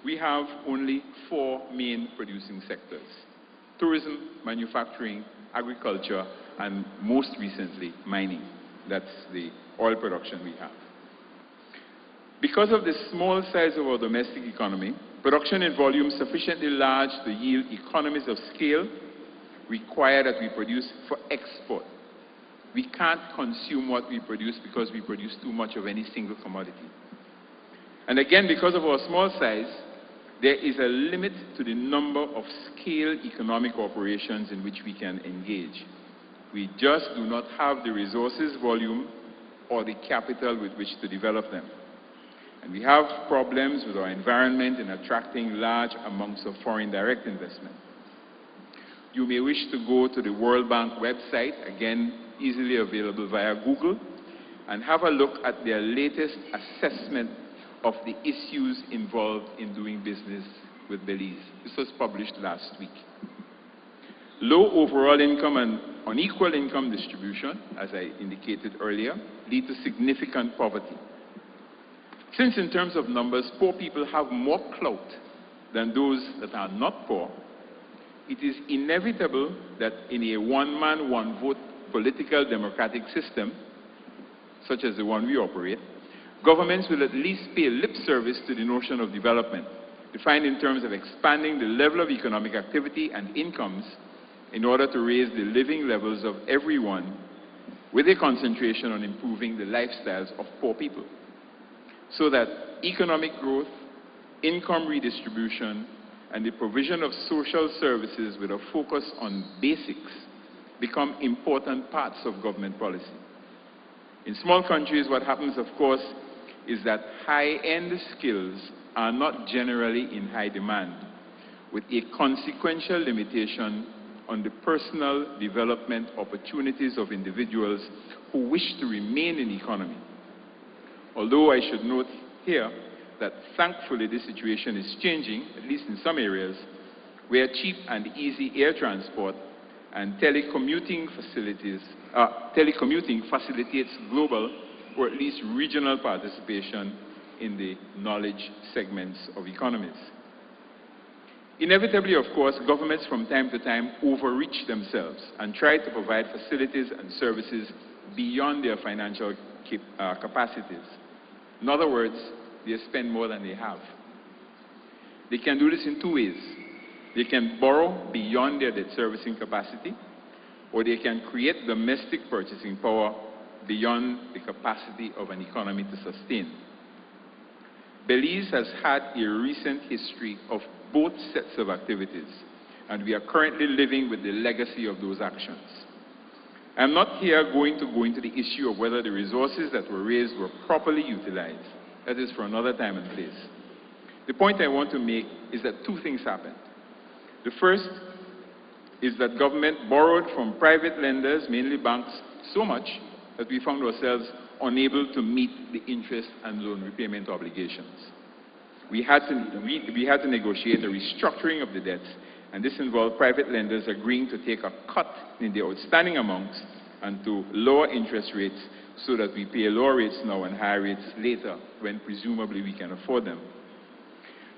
we have only 4 main producing sectors: tourism, manufacturing, agriculture, and most recently, mining. That's the oil production we have. Because of the small size of our domestic economy, production in volume sufficiently large to yield economies of scale require that we produce for export. We can't consume what we produce because we produce too much of any single commodity. And again, because of our small size, there is a limit to the number of scale economic operations in which we can engage. We just do not have the resources, volume, or the capital with which to develop them. And we have problems with our environment in attracting large amounts of foreign direct investment. You may wish to go to the World Bank website, again, easily available via Google, and have a look at their latest assessment of the issues involved in doing business with Belize. This was published last week. Low overall income and unequal income distribution, as I indicated earlier, lead to significant poverty. Since in terms of numbers, poor people have more clout than those that are not poor, it is inevitable that in a one-man, one-vote political democratic system, such as the one we operate, governments will at least pay lip service to the notion of development, defined in terms of expanding the level of economic activity and incomes in order to raise the living levels of everyone, with a concentration on improving the lifestyles of poor people, so that economic growth, income redistribution, and the provision of social services with a focus on basics become important parts of government policy. In small countries, what happens, of course, is that high-end skills are not generally in high demand, with a consequential limitation on the personal development opportunities of individuals who wish to remain in the economy. Although I should note here that thankfully this situation is changing, at least in some areas, where cheap and easy air transport and telecommuting facilitates global or at least regional participation in the knowledge segments of economies. Inevitably, of course, governments from time to time overreach themselves and try to provide facilities and services beyond their financial capacities. In other words, they spend more than they have. They can do this in 2 ways. They can borrow beyond their debt servicing capacity, or they can create domestic purchasing power beyond the capacity of an economy to sustain. Belize has had a recent history of both sets of activities, and we are currently living with the legacy of those actions. I'm not here going to go into the issue of whether the resources that were raised were properly utilized. That is for another time and place. The point I want to make is that 2 things happened. The first is that government borrowed from private lenders, mainly banks, so much that we found ourselves unable to meet the interest and loan repayment obligations. We had to negotiate a restructuring of the debts, and this involved private lenders agreeing to take a cut in the outstanding amounts and to lower interest rates so that we pay lower rates now and higher rates later when presumably we can afford them.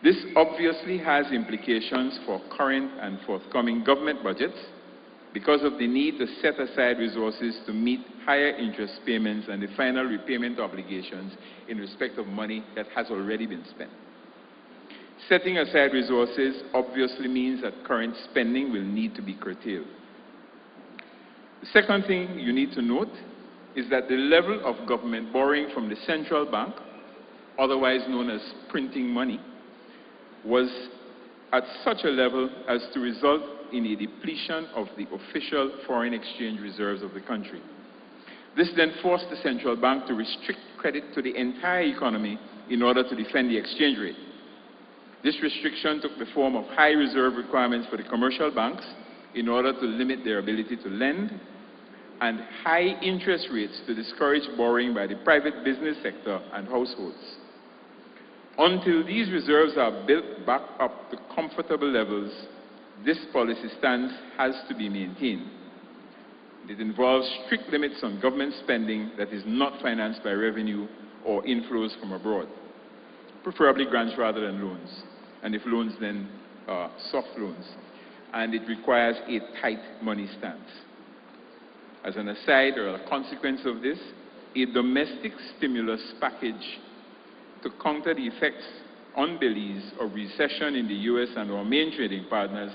This obviously has implications for current and forthcoming government budgets because of the need to set aside resources to meet higher interest payments and the final repayment obligations in respect of money that has already been spent. Setting aside resources obviously means that current spending will need to be curtailed. The second thing you need to note is that the level of government borrowing from the central bank, otherwise known as printing money, was at such a level as to result in a depletion of the official foreign exchange reserves of the country. This then forced the central bank to restrict credit to the entire economy in order to defend the exchange rate. This restriction took the form of high reserve requirements for the commercial banks in order to limit their ability to lend, and high interest rates to discourage borrowing by the private business sector and households. Until these reserves are built back up to comfortable levels, this policy stance has to be maintained. It involves strict limits on government spending that is not financed by revenue or inflows from abroad, preferably grants rather than loans. and if loans then soft loans. And it requires a tight money stance. As an aside or a consequence of this, a domestic stimulus package to counter the effects on Belize of recession in the U.S. and our main trading partners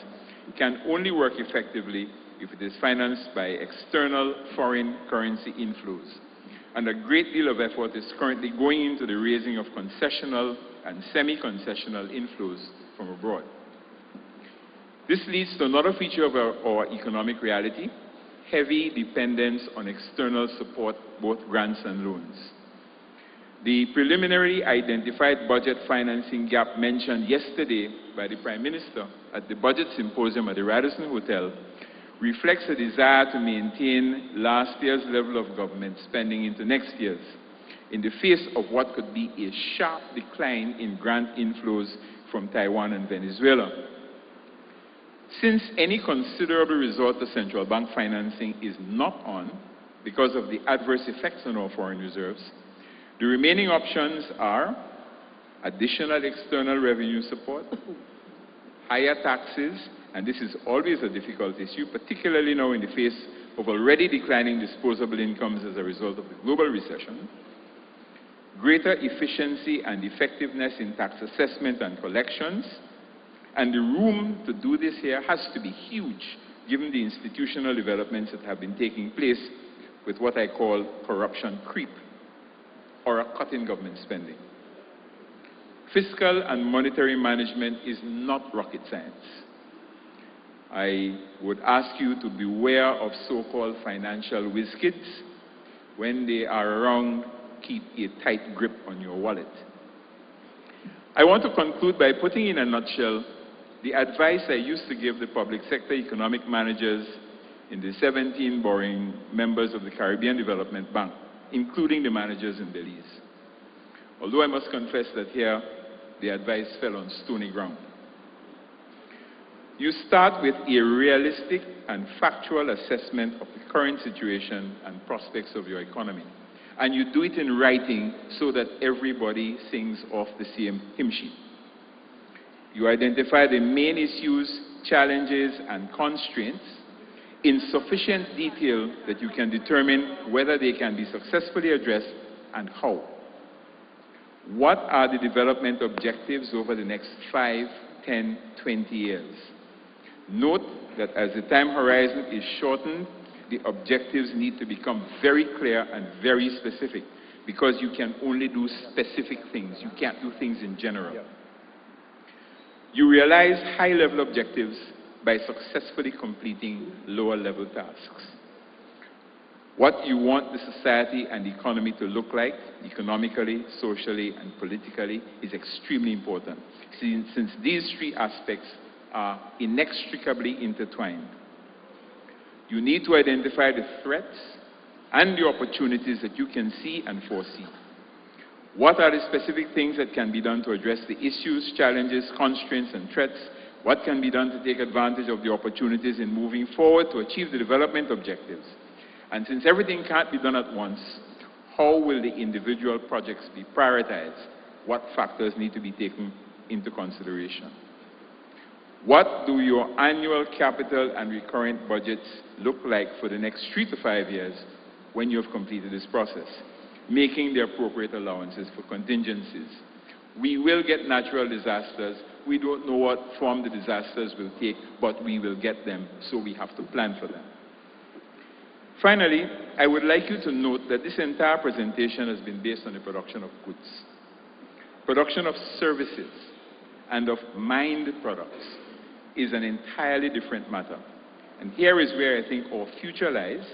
can only work effectively if it is financed by external foreign currency inflows. And a great deal of effort is currently going into the raising of concessional and semi-concessional inflows from abroad. This leads to another feature of our economic reality: heavy dependence on external support, both grants and loans. The preliminarily identified budget financing gap mentioned yesterday by the Prime Minister at the Budget Symposium at the Radisson Hotel reflects a desire to maintain last year's level of government spending into next year's, in the face of what could be a sharp decline in grant inflows from Taiwan and Venezuela. Since any considerable resort to central bank financing is not on because of the adverse effects on our foreign reserves, the remaining options are additional external revenue support, higher taxes, and this is always a difficult issue, particularly now in the face of already declining disposable incomes as a result of the global recession, greater efficiency and effectiveness in tax assessment and collections, and the room to do this here has to be huge, given the institutional developments that have been taking place with what I call corruption creep, or a cut in government spending. Fiscal and monetary management is not rocket science. I would ask you to beware of so-called financial whiz kids. When they are around, keep a tight grip on your wallet. I want to conclude by putting in a nutshell the advice I used to give the public sector economic managers in the 17 boring members of the Caribbean Development Bank, including the managers in Belize. Although I must confess that here, the advice fell on stony ground. You start with a realistic and factual assessment of the current situation and prospects of your economy. And you do it in writing so that everybody sings off the same hymn sheet. You identify the main issues, challenges, and constraints in sufficient detail that you can determine whether they can be successfully addressed and how. What are the development objectives over the next 5, 10, 20 years? Note that as the time horizon is shortened, the objectives need to become very clear and very specific, because you can only do specific things. You can't do things in general. Yeah. You realize high-level objectives by successfully completing lower-level tasks. What you want the society and the economy to look like, economically, socially, and politically, is extremely important, since these three aspects are inextricably intertwined. You need to identify the threats and the opportunities that you can see and foresee. What are the specific things that can be done to address the issues, challenges, constraints, and threats? What can be done to take advantage of the opportunities in moving forward to achieve the development objectives? And since everything can't be done at once, how will the individual projects be prioritized? What factors need to be taken into consideration? What do your annual capital and recurrent budgets look like for the next 3 to 5 years when you have completed this process, making the appropriate allowances for contingencies? We will get natural disasters. We don't know what form the disasters will take, but we will get them, so we have to plan for them. Finally, I would like you to note that this entire presentation has been based on the production of goods, production of services, and of mined products is an entirely different matter. And here is where I think our future lies,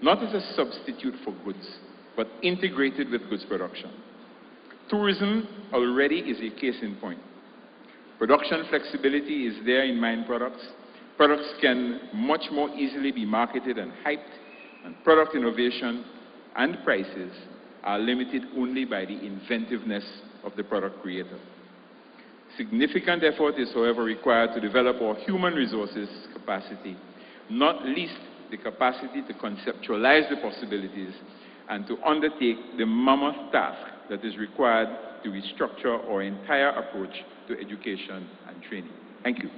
not as a substitute for goods, but integrated with goods production. Tourism already is a case in point. Production flexibility is there in mined products. Products can much more easily be marketed and hyped, and product innovation and prices are limited only by the inventiveness of the product creator. Significant effort is, however, required to develop our human resources capacity, not least the capacity to conceptualize the possibilities and to undertake the mammoth task that is required to restructure our entire approach to education and training. Thank you.